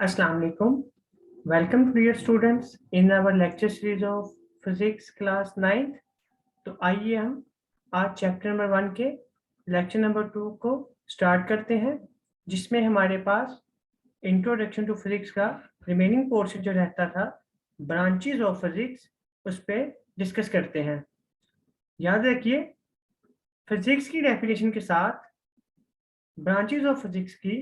Assalamu alaikum. Welcome to dear students in our lecture series of physics class 9th. तो आइए हम आज chapter number 1 के lecture number 2 को स्टार्ट करते हैं, जिसमें हमारे पास इंट्रोडक्शन टू फिजिक्स का रिमेनिंग पोर्शन जो रहता था ब्रांचेस ऑफ फिजिक्स, उस पर डिस्कस करते हैं। याद रखिए, फिजिक्स की डेफिनेशन के साथ ब्रांचेस ऑफ फिजिक्स की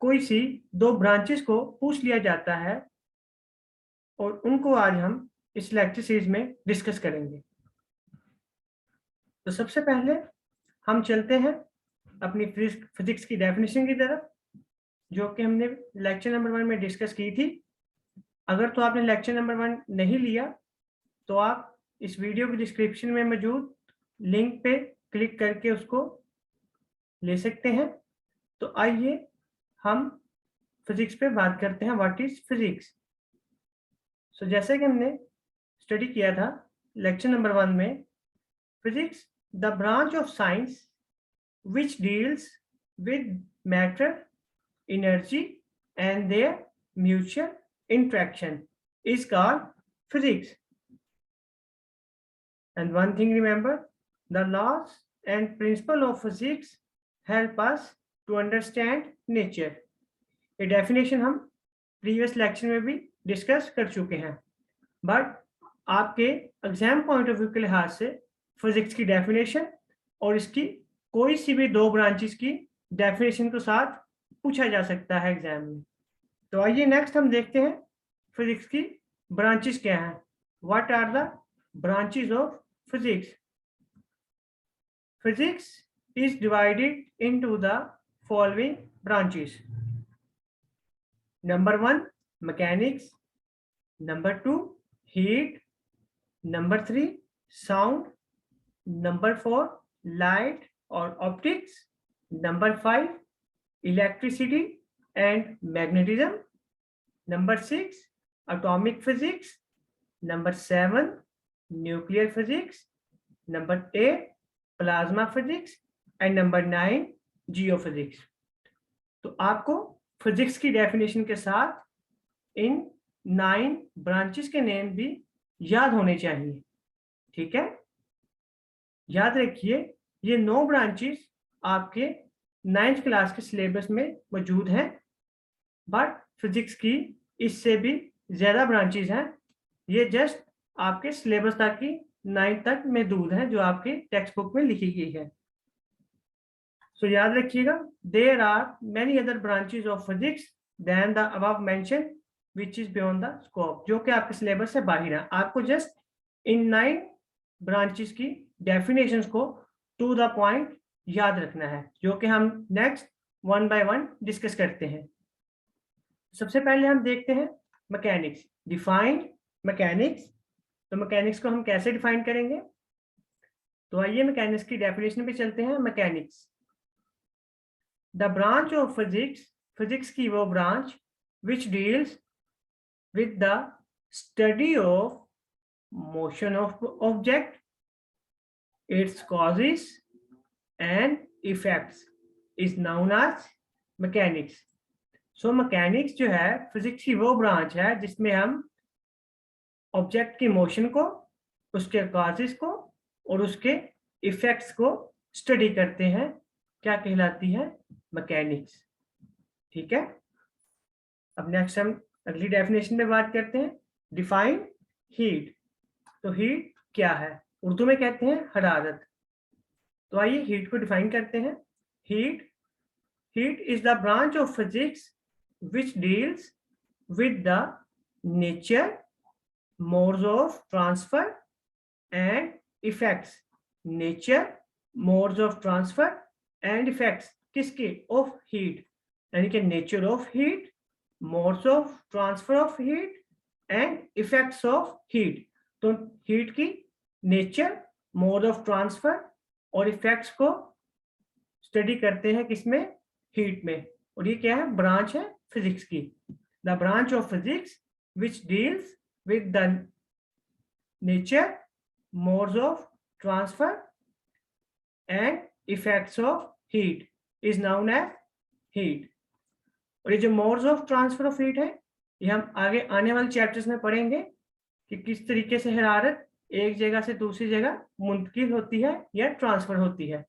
कोई सी दो ब्रांचेस को पूछ लिया जाता है और उनको आज हम इस लेक्चर सीरीज में डिस्कस करेंगे। तो सबसे पहले हम चलते हैं अपनी फिजिक्स की डेफिनेशन की तरफ, जो कि हमने लेक्चर नंबर 1 में डिस्कस की थी। अगर तो आपने लेक्चर नंबर 1 नहीं लिया तो आप इस वीडियो के डिस्क्रिप्शन में मौजूद लिंक पे क्लिक करके उसको ले सकते हैं। तो आइए हम फिजिक्स पे बात करते हैं। What is physics? सो जैसे कि हमने स्टडी किया था लेक्चर नंबर 1 में, physics the branch of science which deals with matter, energy and their mutual interaction is called physics. And one thing remember, the laws and principle of physics help us to understand nature. ये definition हम previous lecture में भी discuss कर चुके हैं, but आपके exam point of view के लिहाज से फिजिक्स की डेफिनेशन और इसकी कोई सी भी दो ब्रांचेस की डेफिनेशन के साथ पूछा जा सकता है एग्जाम में। तो आइए नेक्स्ट हम देखते हैं फिजिक्स की ब्रांचेस क्या हैं। What are the branches of physics? Physics is divided into the following branches. Number 1 mechanics, number 2 heat, number 3 sound, number 4 light और optics, number 5 electricity and magnetism, number 6 atomic physics, number 7 nuclear physics, number 8 plasma physics and number 9 geophysics. तो आपको physics की definition के साथ इन 9 branches के name भी याद होने चाहिए। ठीक है, याद रखिए ये 9 ब्रांचेस आपके 9th क्लास के सिलेबस में मौजूद हैं, बट फिजिक्स की इससे भी ज्यादा ब्रांचेस हैं। ये जस्ट आपके सिलेबस तक की 9th तक महदूद है, जो आपके टेक्स्ट बुक में लिखी गई है। सो याद रखिएगा, there are many other branches of physics than the above mention which is beyond the scope, जो कि आपके सिलेबस से बाहर है। आपको जस्ट इन 9 ब्रांचेस की डेफिनेशंस को टू द पॉइंट याद रखना है, जो कि हम नेक्स्ट 1 बाय 1 डिस्कस करते हैं। सबसे पहले हम देखते हैं मैकेनिक्स। Defined mechanics. तो मैकेनिक्स को हम कैसे डिफाइन करेंगे? तो आइए मैकेनिक्स की डेफिनेशन पे चलते हैं। Mechanics the branch of physics, physics की वो branch which deals with the study of motion of object, its causes and effects is known as mechanics. So mechanics जो है फिजिक्स की वो ब्रांच है जिसमें हम ऑब्जेक्ट की मोशन को, उसके कॉजेस को और उसके इफेक्ट्स को स्टडी करते हैं। क्या कहलाती है? मैकेनिक्स। ठीक है, अब नेक्स्ट हम अगली डेफिनेशन में बात करते हैं। Define heat. तो हीट क्या है? उर्दू में कहते हैं हरारत। तो आइए हीट को डिफाइन करते हैं। Heat is the branch of physics which deals with the nature, modes of transfer and effects. Nature, modes of transfer and effects किसके? ऑफ हीट, यानी कि nature of heat, modes of transfer of heat and effects of heat. तो heat की nature, mode of transfer और effects को study करते हैं किसमें? हीट में। और ये क्या है? ब्रांच है फिजिक्स की। The branch of physics which deals with the nature, modes of transfer and effects of heat is known as heat. और ये जो modes of transfer of heat है ये हम आगे आने वाले चैप्टर्स में पढ़ेंगे कि किस तरीके से हरारत एक जगह से दूसरी जगह मुंतकिल होती है या ट्रांसफर होती है।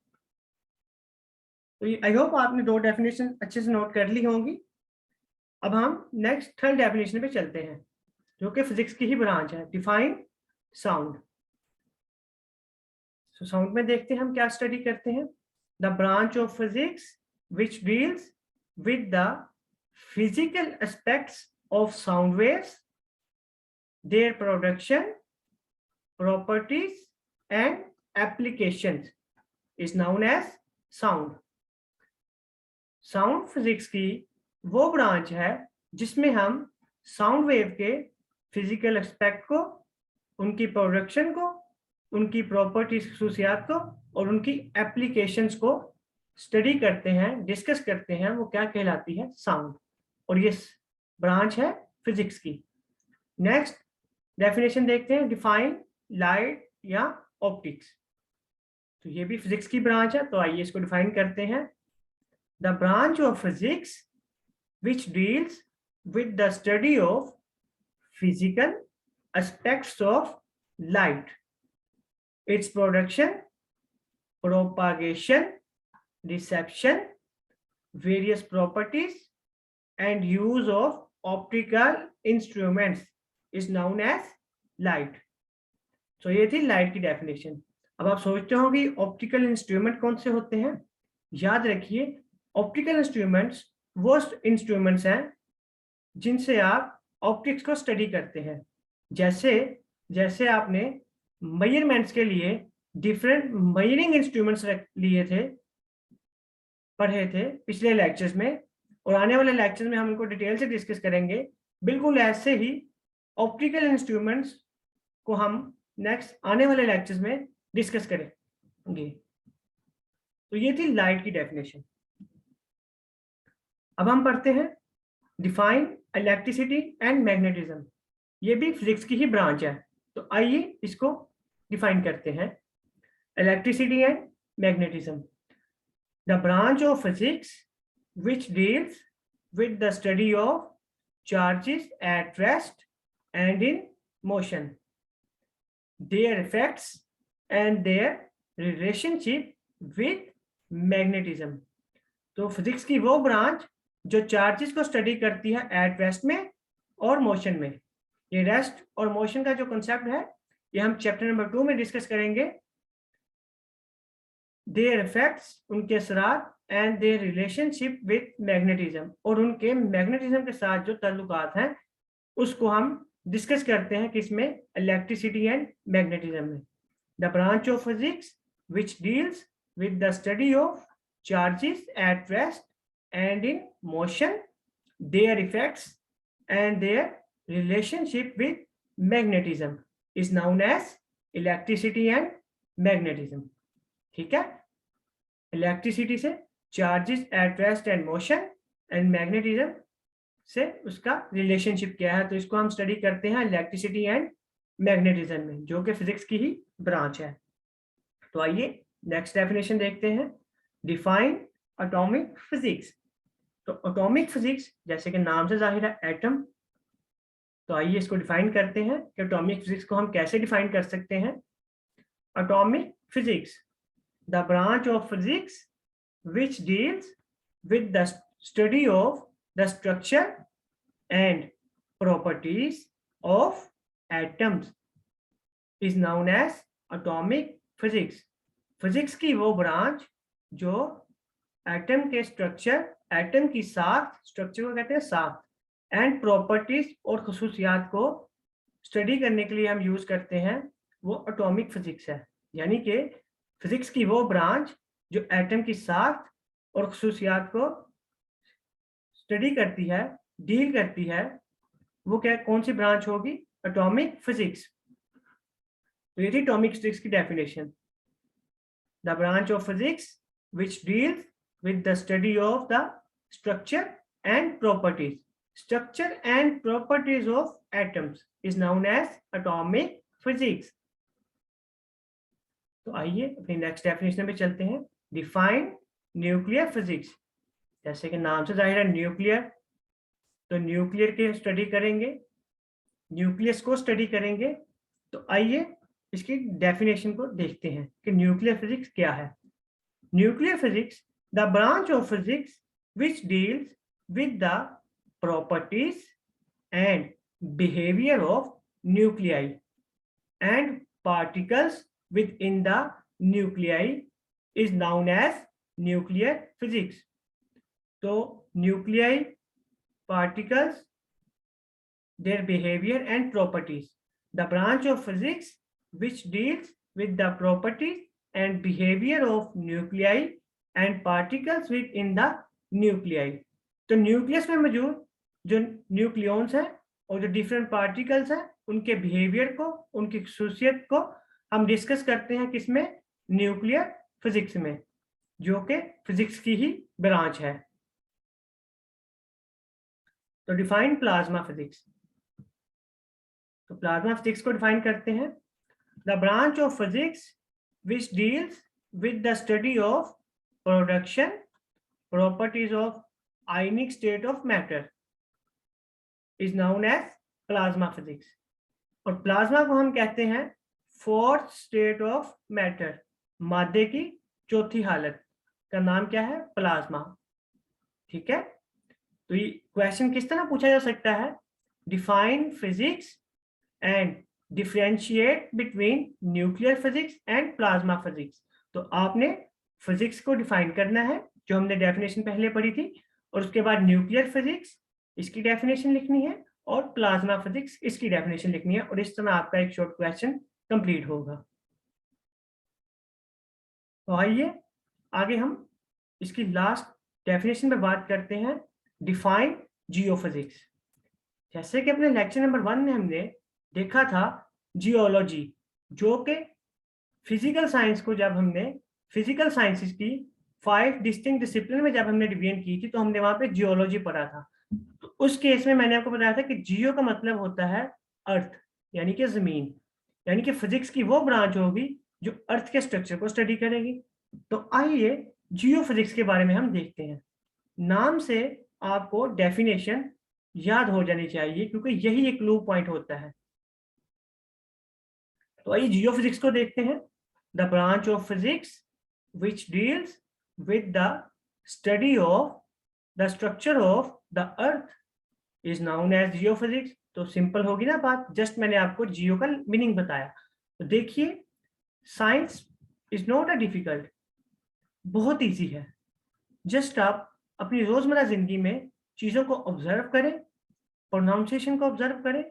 तो आई होप आपने 2 डेफिनेशन अच्छे से नोट कर ली होंगी। अब हम नेक्स्ट थर्ड डेफिनेशन पे चलते हैं जो कि फिजिक्स की ही ब्रांच है, डिफाइन साउंड। तो साउंड में देखते हैं हम क्या स्टडी करते हैं। The branch of physics which deals with the physical aspects of sound waves, their production, properties and applications is known as sound. Sound physics की वो ब्रांच है जिसमें हम साउंड वेव के फिजिकल एस्पेक्ट को, उनकी प्रोडक्शन को, उनकी प्रॉपर्टीज खसूसियात को और उनकी एप्लीकेशंस को स्टडी करते हैं, डिस्कस करते हैं। वो क्या कहलाती है? साउंड। और ये ब्रांच है फिजिक्स की। नेक्स्ट डेफिनेशन देखते हैं, डिफाइन लाइट या ऑप्टिक्स। तो ये भी फिजिक्स की ब्रांच है, तो आइए इसको डिफाइन करते हैं। The branch of physics which deals with the study of physical aspects of light, its production, propagation, reception, various properties and use of optical instruments is known as light. So ये थी light की definition. अब आप सोचते हो कि optical instrument कौन से होते हैं? याद रखिए, ऑप्टिकल इंस्ट्रूमेंट्स वो इंस्ट्रूमेंट्स हैं जिनसे आप ऑप्टिक्स को स्टडी करते हैं। जैसे आपने मेजरमेंट्स के लिए डिफरेंट मेजरिंग इंस्ट्रूमेंट्स लिए थे, पढ़े थे पिछले लेक्चर्स में, और आने वाले लेक्चर्स में हम इनको डिटेल से डिस्कस करेंगे। बिल्कुल ऐसे ही ऑप्टिकल इंस्ट्रूमेंट्स को हम नेक्स्ट आने वाले लेक्चर्स में डिस्कस करेंगे। तो ये थी लाइट की डेफिनेशन। अब हम पढ़ते हैं डिफाइन इलेक्ट्रिसिटी एंड मैग्नेटिज्म। ये भी फिजिक्स की ही ब्रांच है, तो आइए इसको डिफाइन करते हैं। Electricity and magnetism, the branch of physics which deals with the study of charges at rest and in motion, their effects and their relationship with magnetism। तो फिजिक्स की वो ब्रांच जो चार्जेस को स्टडी करती है at rest में और motion में। ये रेस्ट और मोशन का जो कंसेप्ट है ये हम चैप्टर नंबर 2 में डिस्कस करेंगे। देयर इफेक्ट्स, उनके असरात, and their relationship with magnetism, और उनके मैग्नेटिज्म के साथ जो ताल्लुकात हैं उसको हम डिस्कस करते हैं किसमें? इलेक्ट्रिसिटी एंड मैग्नेटिज्म में। The branch of physics which deals with the study of charges at rest and in motion, their effects and their relationship with magnetism is known as electricity and magnetism. ठीक है, electricity से charges at rest and motion, and magnetism से उसका relationship क्या है। तो इसको हम स्टडी करते हैं इलेक्ट्रिसिटी एंड मैग्नेटिज्म में, जो कि फिजिक्स की ही ब्रांच है। तो आइए नेक्स्ट डेफिनेशन देखते हैं, डिफाइन एटॉमिक फिजिक्स। तो एटॉमिक फिजिक्स जैसे कि नाम से जाहिर है एटम, तो आइए इसको डिफाइन करते हैं कि एटॉमिक फिजिक्स को हम कैसे डिफाइन कर सकते हैं। Atomic physics, the branch of physics which deals with the study of the structure and properties of atoms is known as atomic physics। Physics की वो ब्रांच जो एटम के स्ट्रक्चर, एटम की साख, स्ट्रक्चर को कहते हैं साख, एंड प्रॉपर्टीज और खसूसियात को स्टडी करने के लिए हम यूज करते हैं, वो एटॉमिक फिजिक्स है। यानी कि फिजिक्स की वो ब्रांच जो एटम की साख और खसूसियात को स्टडी करती है, डील करती है, वो क्या, कौन सी ब्रांच होगी? Atomic physics. तो ये थी एटॉमिक फिजिक्स की definition, the branch of physics which deals with the study of the structure and properties, structure and properties of atoms is known as atomic physics. तो आइए अपनी नेक्स्ट डेफिनेशन पे चलते हैं, डिफाइन न्यूक्लियर फिजिक्स। जैसे कि नाम से जाहिर है न्यूक्लियर, तो न्यूक्लियर के स्टडी करेंगे, न्यूक्लियस को स्टडी करेंगे। तो आइए इसकी डेफिनेशन को देखते हैं कि न्यूक्लियर फिजिक्स क्या है। Nuclear physics, the branch of physics which deals with the properties and behavior of nuclei and particles within the nuclei is known as nuclear physics. तो nuclei, particles, their behavior and properties, the branch of physics which deals with the properties and behavior of nuclei and particles within the nuclei. तो nucleus में मौजूद जो nucleons हैं और जो different particles हैं उनके बिहेवियर को, उनकी खसूसियत को हम डिस्कस करते हैं किसमें? न्यूक्लियर फिजिक्स में, जो कि फिजिक्स की ही ब्रांच है। तो डिफाइन प्लाज्मा फिजिक्स। तो प्लाज्मा फिजिक्स को डिफाइन करते हैं, the branch of physics which deals with the study of production properties of ionic state of matter is known as plasma physics. और प्लाज्मा को हम कहते हैं फोर्थ स्टेट ऑफ मैटर, मादे की चौथी हालत का नाम क्या है? प्लाज्मा। ठीक है, तो ये क्वेश्चन किस तरह पूछा जा सकता है? Define physics and differentiate between nuclear physics and plasma physics. तो आपने फिजिक्स को डिफाइन करना है, जो हमने डेफिनेशन पहले पढ़ी थी, और उसके बाद न्यूक्लियर फिजिक्स इसकी डेफिनेशन लिखनी है और प्लाज्मा फिजिक्स इसकी डेफिनेशन लिखनी है, और इस तरह आपका एक शॉर्ट क्वेश्चन कंप्लीट होगा। तो आइए आगे हम इसकी लास्ट डेफिनेशन पे बात करते हैं, डिफाइन जियोफिजिक्स। जैसे कि अपने लेक्चर नंबर 1 में हमने देखा था जियोलॉजी, जो कि फिजिकल साइंस को, जब हमने फिजिकल साइंसेस की 5 डिस्टिंक्ट डिसिप्लिन में जब हमने डिवीजन की थी, तो हमने वहां पे जियोलॉजी पढ़ा था। तो उस केस में मैंने आपको बताया था कि जियो का मतलब होता है अर्थ, यानी कि जमीन, यानी कि फिजिक्स की वो ब्रांच होगी जो अर्थ के स्ट्रक्चर को स्टडी करेगी। तो आइए जियो फिजिक्स के बारे में हम देखते हैं। नाम से आपको डेफिनेशन याद हो जानी चाहिए, क्योंकि यही एक क्लू पॉइंट होता है। तो आइए जियो फिजिक्स को देखते हैं। The branch of physics which deals with the study of the structure of the earth is known as geophysics. तो सिंपल होगी ना बात, जस्ट मैंने आपको जियो का मीनिंग बताया। तो देखिए, science is not a difficult, बहुत इजी है। जस्ट आप अपनी रोजमर्रा जिंदगी में चीजों को ऑब्जर्व करें, प्रोनाउंसिएशन को ऑब्जर्व करें।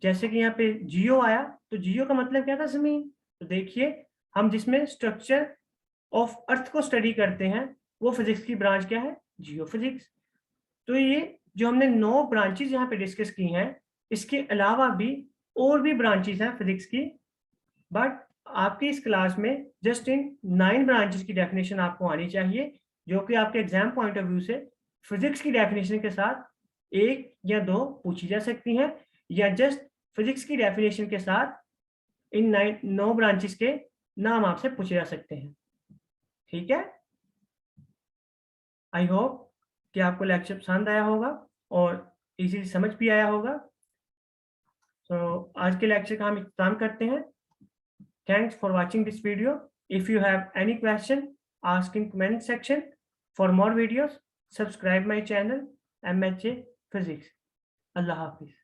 जैसे कि यहाँ पे जियो आया, तो जियो का मतलब क्या था? जमीन। तो देखिए, हम जिसमें स्ट्रक्चर ऑफ अर्थ को स्टडी करते हैं, वो फिजिक्स की ब्रांच क्या है? जियो फिजिक्स। तो ये जो हमने 9 ब्रांचेस यहाँ पे डिस्कस की हैं, इसके अलावा भी और भी ब्रांचेस हैं फिजिक्स की, बट आपकी इस क्लास में जस्ट इन 9 ब्रांचेस की डेफिनेशन आपको आनी चाहिए, जो कि आपके एग्जाम पॉइंट ऑफ व्यू से फिजिक्स की डेफिनेशन के साथ 1 या 2 पूछी जा सकती हैं, या जस्ट फिजिक्स की डेफिनेशन के साथ इन 9 ब्रांचेस के नाम आपसे पूछे जा सकते हैं। ठीक है, आई होप कि आपको लेक्चर पसंद आया होगा और इजीली समझ भी आया होगा। तो आज के लेक्चर का हम इख्तिताम करते हैं। Thanks for watching this video. If you have any question, ask in comment section. For more videos, subscribe my channel MHA physics. Allah Hafiz.